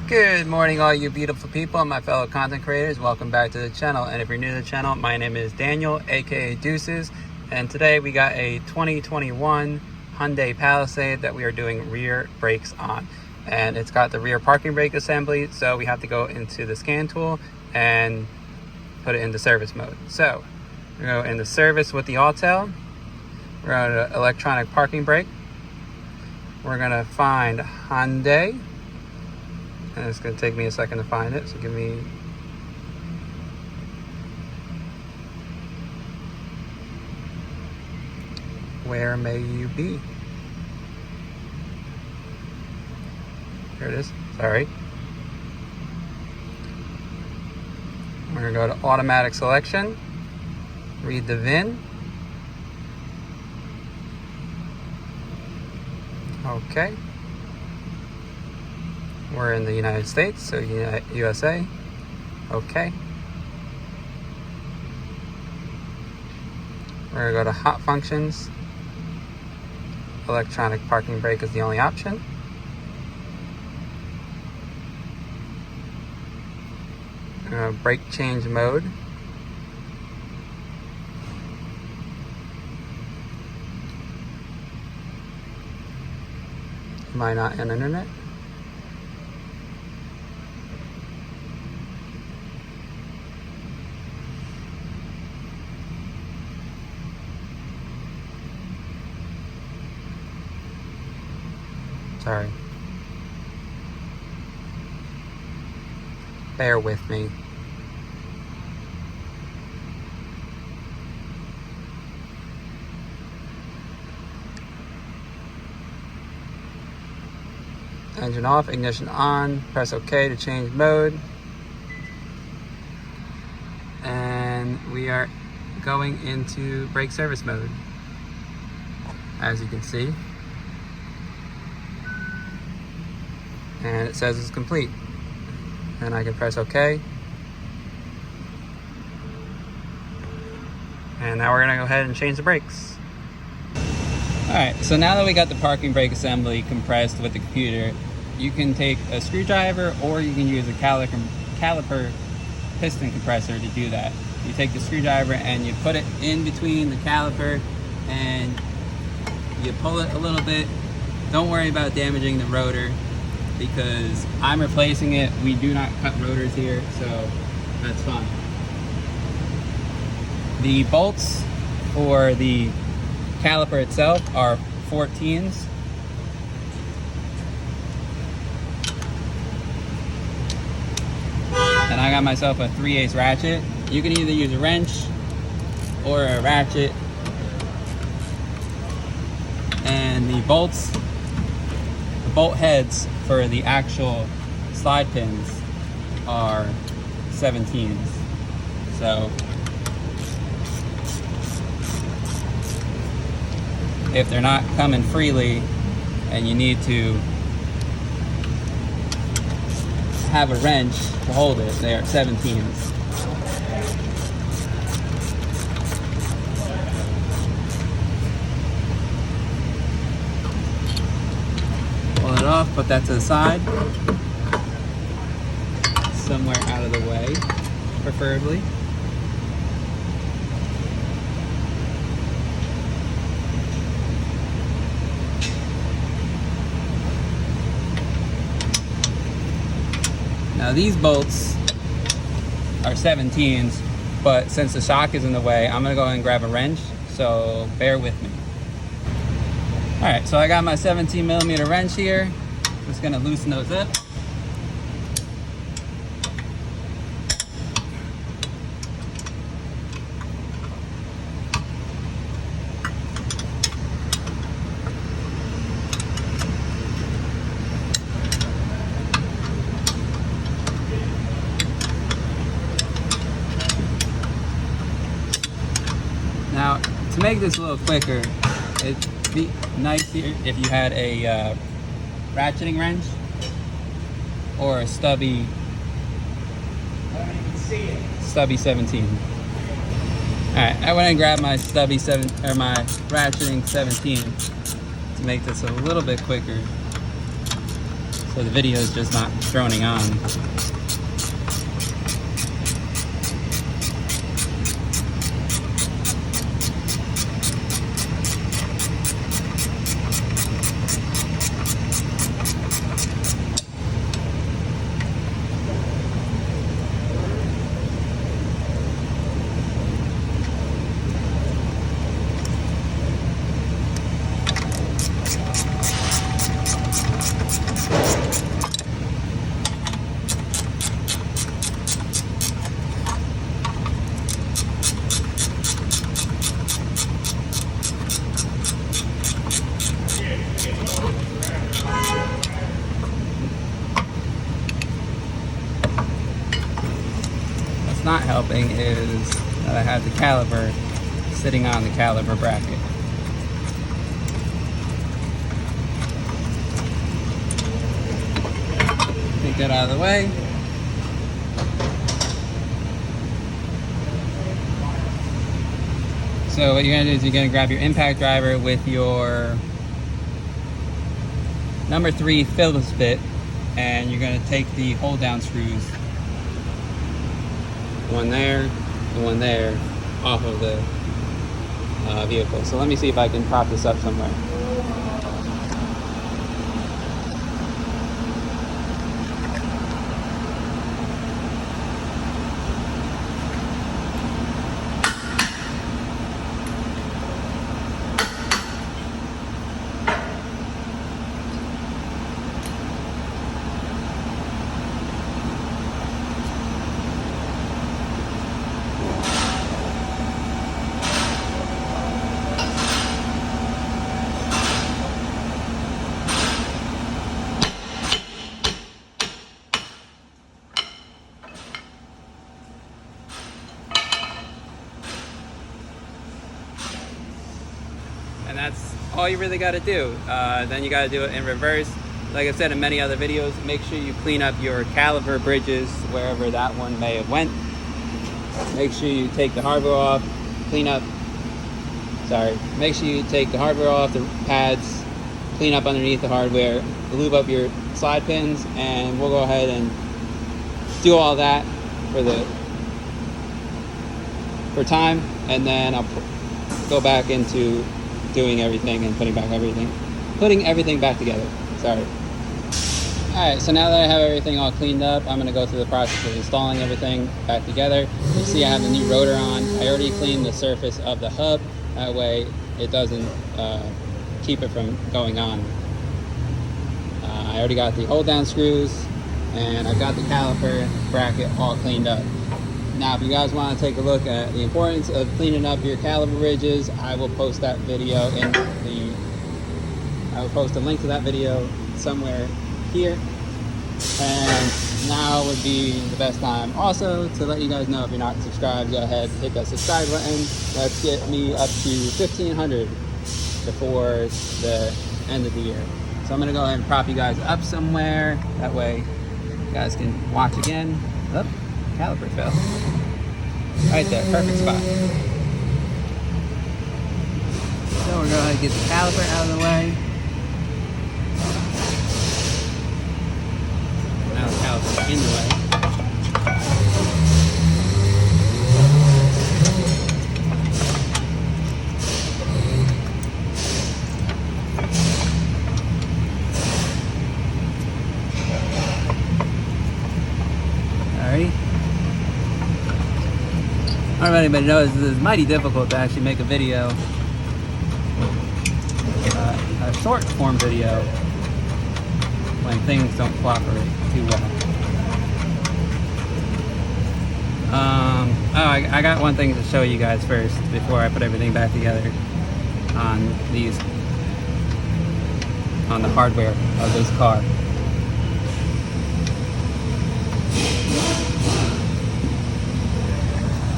Good morning, all you beautiful people and my fellow content creators. Welcome back to the channel. And if you're new to the channel, my name is Daniel, aka DUECEZ. And today we got a 2021 Hyundai Palisade that we are doing rear brakes on. And it's got the rear parking brake assembly, so we have to go into the scan tool and put it into service mode. So we go into service with the Autel. We're going to electronic parking brake. We're going to find Hyundai. And it's going to take me a second to find it, so give me... Where may you be? Here it is. Sorry. We're going to go to automatic selection. Read the VIN. Okay. We're in the United States, so USA. Okay. We're going to go to hot functions. Electronic parking brake is the only option. Brake change mode. Am I not on internet? Sorry. Bear with me. Engine off, ignition on, press OK to change mode. And we are going into brake service mode, as you can see. And it says it's complete. And I can press OK. And now we're gonna go ahead and change the brakes. Alright, so now that we got the parking brake assembly compressed with the computer, you can take a screwdriver or you can use a caliper piston compressor to do that. You take the screwdriver and you put it in between the caliper and you pull it a little bit. Don't worry about damaging the rotor, because I'm replacing it. We do not cut rotors here, so that's fine. The bolts for the caliper itself are 14s. And I got myself a 3/8 ratchet. You can either use a wrench or a ratchet. And the bolts, the bolt heads for the actual slide pins are 17s. So if they're not coming freely and you need to have a wrench to hold it, they are 17s. Pull it off, put that to the side, somewhere out of the way, preferably. Now these bolts are 17s, but since the shock is in the way, I'm gonna go ahead and grab a wrench, so bear with me. All right, so I got my 17mm wrench here. Just gonna loosen those up. Now, to make this a little quicker, it'd be nice if you had a ratcheting wrench or a stubby 17. All right, I went and grabbed my my ratcheting 17 to make this a little bit quicker. So so the video is just not droning on. What's not helping is that I have the caliper sitting on the caliper bracket. Take that out of the way. So what you're gonna do is you're gonna grab your impact driver with your number 3 Phillips bit, and you're gonna take the hold down screws, one there and one there, off of the vehicle. So let me see if I can prop this up somewhere. And that's all you really got to do. Then you got to do it in reverse. Like I said in many other videos, make sure you clean up your caliper bridges wherever that one may have went. Make sure you take the hardware off, make sure you take the hardware off the pads, clean up underneath the hardware, lube up your slide pins, and we'll go ahead and do all that for time, and then I'll go back into doing everything and putting everything back together. Sorry. Alright, so now that I have everything all cleaned up, I'm going to go through the process of installing everything back together. You see I have the new rotor on. I already cleaned the surface of the hub. That way it doesn't keep it from going on. I already got the hold down screws, and I've got the caliper bracket all cleaned up. Now, if you guys want to take a look at the importance of cleaning up your caliper ridges, I will post that video I will post a link to that video somewhere here. And now would be the best time also to let you guys know, if you're not subscribed, go ahead, hit that subscribe button. Let's get me up to 1,500 before the end of the year. So I'm going to go ahead and prop you guys up somewhere. That way you guys can watch again. Oh, caliper fell. Right there, perfect spot. So we're going to get the caliper out of the way. Now the caliper's in the way. Alrighty. I don't know if anybody knows, it's mighty difficult to actually make a video, a short form video, when things don't cooperate too well. I got one thing to show you guys first before I put everything back together on the hardware of this car.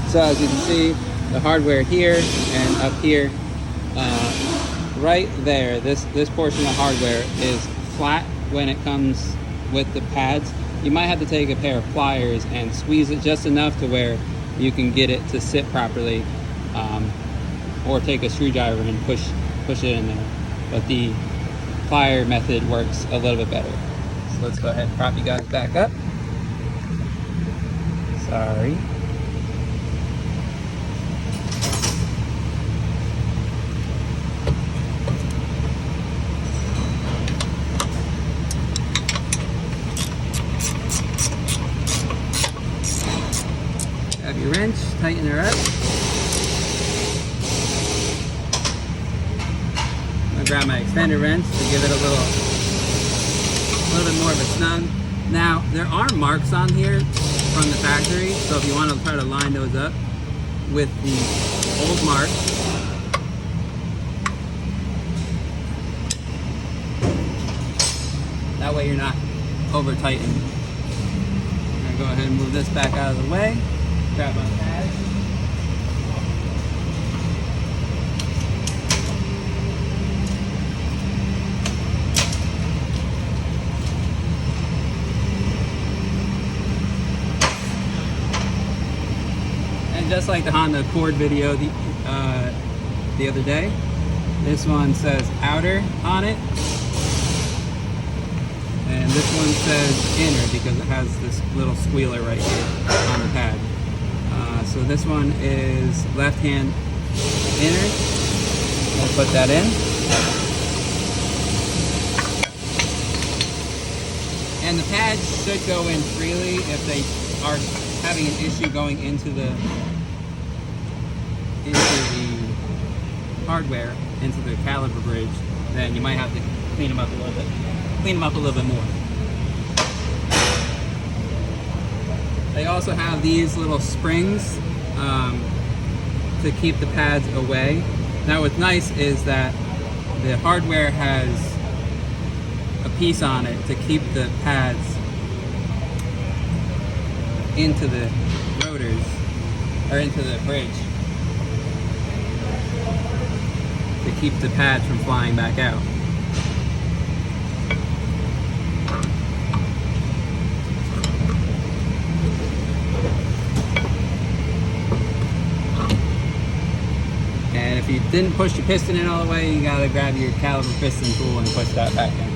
So as you can see, the hardware here and up here, right there, this portion of hardware is flat when it comes with the pads. You might have to take a pair of pliers and squeeze it just enough to where you can get it to sit properly, or take a screwdriver and push it in there. But the plier method works a little bit better. let's go ahead and prop you guys back up. Sorry. Grab your wrench, tighten her up. I'm gonna grab my extended wrench to give it a little bit more of a snug. Now, there are marks on here from the factory, so if you want to try to line those up with the old marks, that way you're not over tightened. I'm gonna go ahead and move this back out of the way. Grab my pad. And just like the Honda Accord video the other day, this one says outer on it, and this one says inner because it has this little squealer right here on the pad. So this one is left hand inner. We'll put that in. And the pads should go in freely. If they are having an issue going into the hardware, into the caliper bridge, then you might have to clean them up a little bit. Clean them up a little bit more. They also have these little springs to keep the pads away. Now what's nice is that the hardware has a piece on it to keep the pads into the rotors, or into the bridge, to keep the pads from flying back out. And if you didn't push your piston in all the way, you gotta grab your caliper piston tool and push that back in.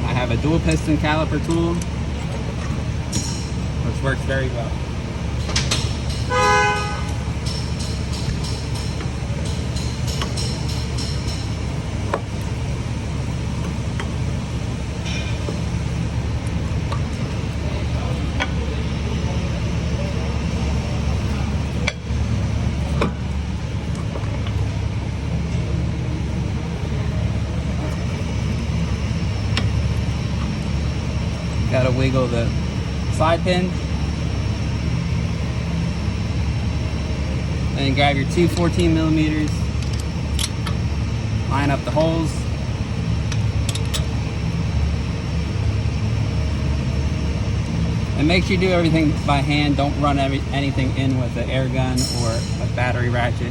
I have a dual piston caliper tool, which works very well. Got to wiggle the slide pin, and then grab your two 14 millimeters, line up the holes, and make sure you do everything by hand. Don't run anything in with an air gun or a battery ratchet.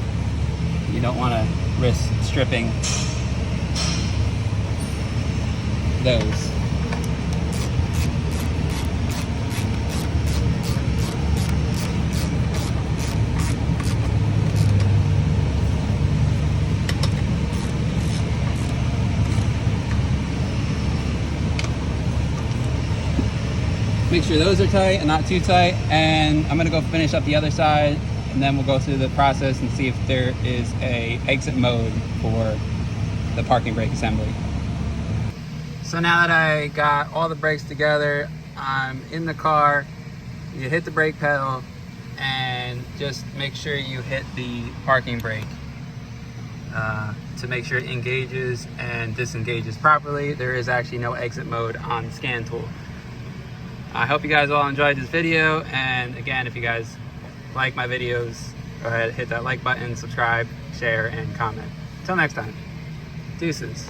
You don't want to risk stripping those. Make sure those are tight and not too tight, and I'm gonna go finish up the other side, and then we'll go through the process and see if there is a exit mode for the parking brake assembly. So now that I got all the brakes together, I'm in the car. You hit the brake pedal and just make sure you hit the parking brake to make sure it engages and disengages properly. There is actually no exit mode on the scan tool. I hope you guys all enjoyed this video, and again, if you guys like my videos, go ahead, hit that like button, subscribe, share, and comment. Until next time, deuces.